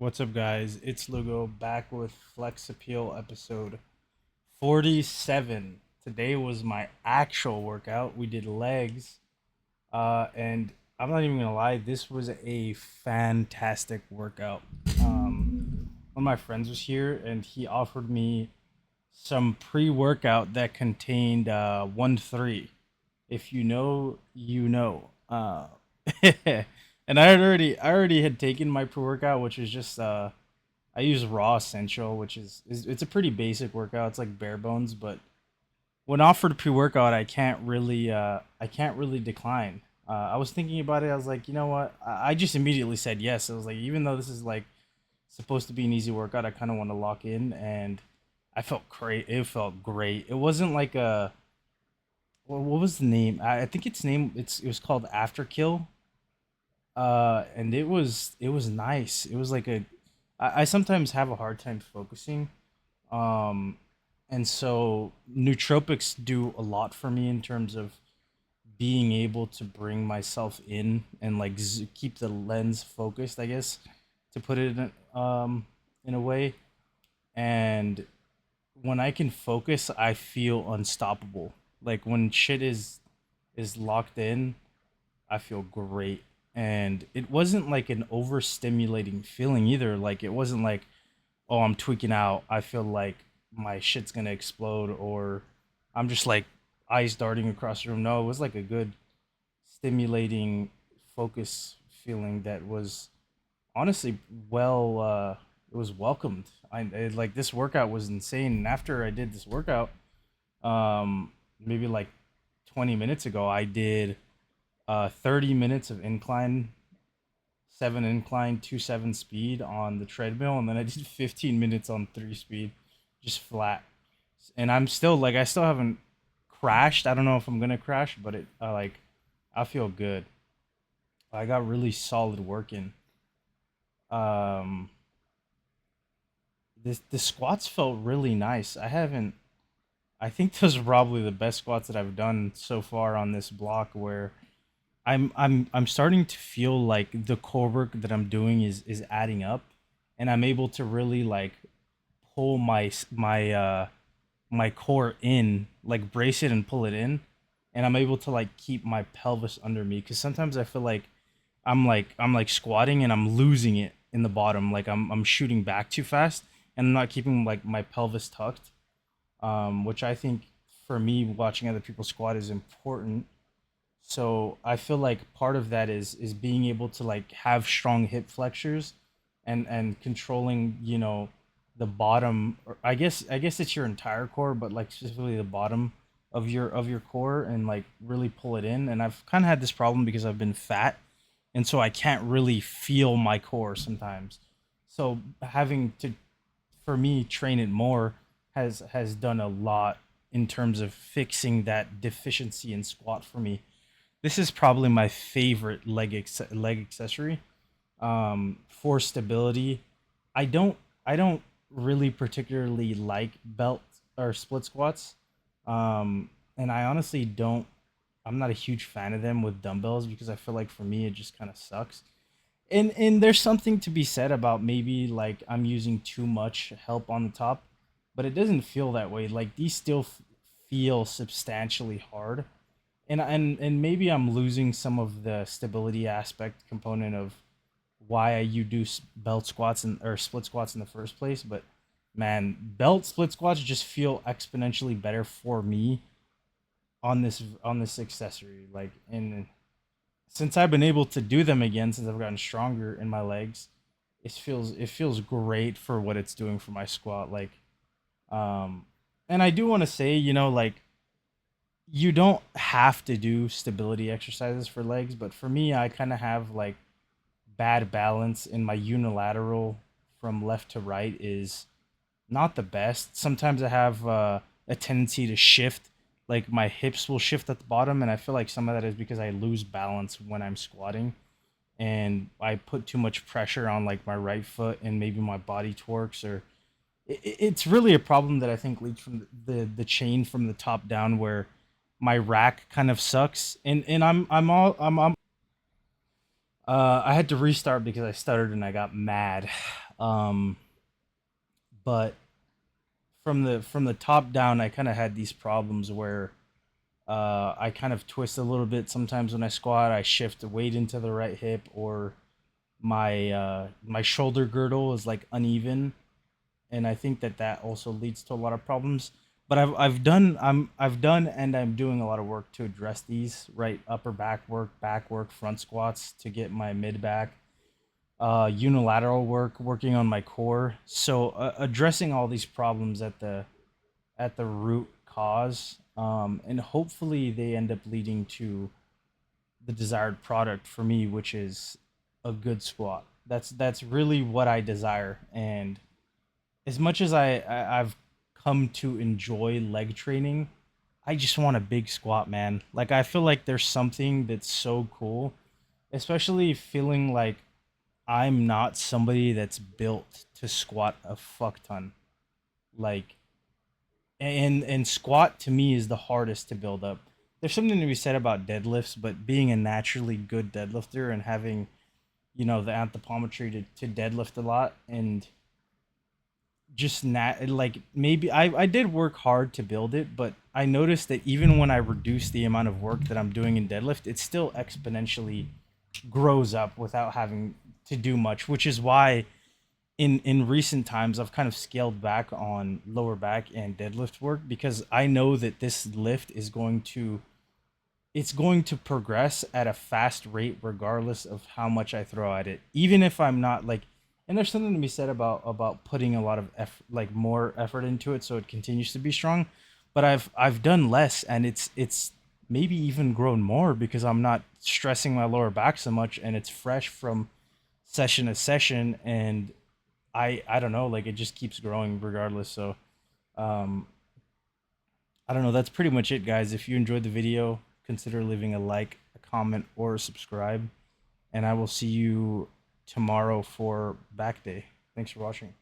What's up, guys? It's Lugo back with Flex Appeal episode 47. Today was my actual workout. We did legs, and I'm not even gonna lie, this was a fantastic workout. One of my friends was here, and he offered me some pre-workout that contained 1-3. If you know, you know. And I already had taken my pre-workout, which is just I use Raw Essential, which is it's a pretty basic workout. It's like bare bones, but when offered pre-workout, I can't really decline. I was thinking about it. I was like, you know what? I just immediately said yes. I was like, even though this is like supposed to be an easy workout, I kind of want to lock in, and I felt great. It felt great. It wasn't like a what was the name? I think its name it was called Afterkill. And it was nice. It was like I sometimes have a hard time focusing. Um, and so nootropics do a lot for me in terms of being able to bring myself in and like keep the lens focused, I guess, to put it in a way. And when I can focus, I feel unstoppable. Like when shit is locked in, I feel great. And it wasn't like an overstimulating feeling either. Like it wasn't like, oh, I'm tweaking out. I feel like my shit's gonna explode, or I'm just like eyes darting across the room. No, it was like a good stimulating focus feeling that was honestly it was welcomed. Like this workout was insane. And after I did this workout, maybe like 20 minutes ago, I did 30 minutes of incline, 7 incline, 2 7 speed on the treadmill, and then I did 15 minutes on 3 speed, just flat. And I'm still like I still haven't crashed. I don't know if I'm gonna crash, but I feel good. I got really solid work in. Um, this the squats felt really nice. I haven't. I think those are probably the best squats that I've done so far on this block. Where I'm starting to feel like the core work that I'm doing is adding up, and I'm able to really like pull my core in, like brace it and pull it in, and I'm able to like keep my pelvis under me, because sometimes I feel like I'm like squatting and I'm losing it in the bottom, like I'm shooting back too fast, and I'm not keeping like my pelvis tucked, which I think for me watching other people squat is important. So I feel like part of that is being able to like have strong hip flexors, and controlling, the bottom, or I guess it's your entire core, but like specifically the bottom of your core, and like really pull it in. And I've kind of had this problem because I've been fat, and so I can't really feel my core sometimes. So having to, for me, train it more has done a lot in terms of fixing that deficiency in squat for me. This is probably my favorite leg accessory. For stability, I don't I don't really particularly like belt or split squats. And I honestly don't. I'm not a huge fan of them with dumbbells, because I feel like for me it just kind of sucks. And there's something to be said about maybe like I'm using too much help on the top, but it doesn't feel that way. Like these still feel substantially hard, and maybe I'm losing some of the stability aspect component of why you do belt squats and or split squats in the first place. But man, belt split squats just feel exponentially better for me on this accessory. Like, and since I've been able to do them again, since I've gotten stronger in my legs, it feels great for what it's doing for my squat. Like, um, and I do want to say, like you don't have to do stability exercises for legs, but for me, I kind of have like bad balance in my unilateral from left to right is not the best. Sometimes I have a tendency to shift, like my hips will shift at the bottom, and I feel like some of that is because I lose balance when I'm squatting, and I put too much pressure on like my right foot, and maybe my body twerks, or it's really a problem that I think leads from the chain from the top down, where my rack kind of sucks, and I had to restart because I stuttered and I got mad. Um, but from the top down, I kind of had these problems where I kind of twist a little bit sometimes when I squat. I shift the weight into the right hip, or my shoulder girdle is like uneven, and I think that that also leads to a lot of problems. But I've done and I'm doing a lot of work to address these, right? Upper back work, front squats to get my mid back, unilateral work, working on my core. So addressing all these problems at the root cause, and hopefully they end up leading to the desired product for me, which is a good squat. That's really what I desire. And as much as I've come to enjoy leg training, I just want a big squat, man. Like I feel like there's something that's so cool, especially feeling like I'm not somebody that's built to squat a fuck ton. Like and squat to me is the hardest to build up. There's something to be said about deadlifts, but being a naturally good deadlifter and having, the anthropometry to deadlift a lot, and just nat like maybe I did work hard to build it, but I noticed that even when I reduce the amount of work that I'm doing in deadlift, it still exponentially grows up without having to do much, which is why in recent times I've kind of scaled back on lower back and deadlift work, because I know that this lift is going to progress at a fast rate regardless of how much I throw at it. Even if I'm not like, and there's something to be said about putting a lot of like more effort into it so it continues to be strong. But I've done less, and it's maybe even grown more because I'm not stressing my lower back so much, and it's fresh from session to session. And I don't know, like it just keeps growing regardless. So um I don't know, that's pretty much it, guys. If you enjoyed the video, consider leaving a like, a comment, or a subscribe, and I will see you tomorrow for back day. Thanks for watching.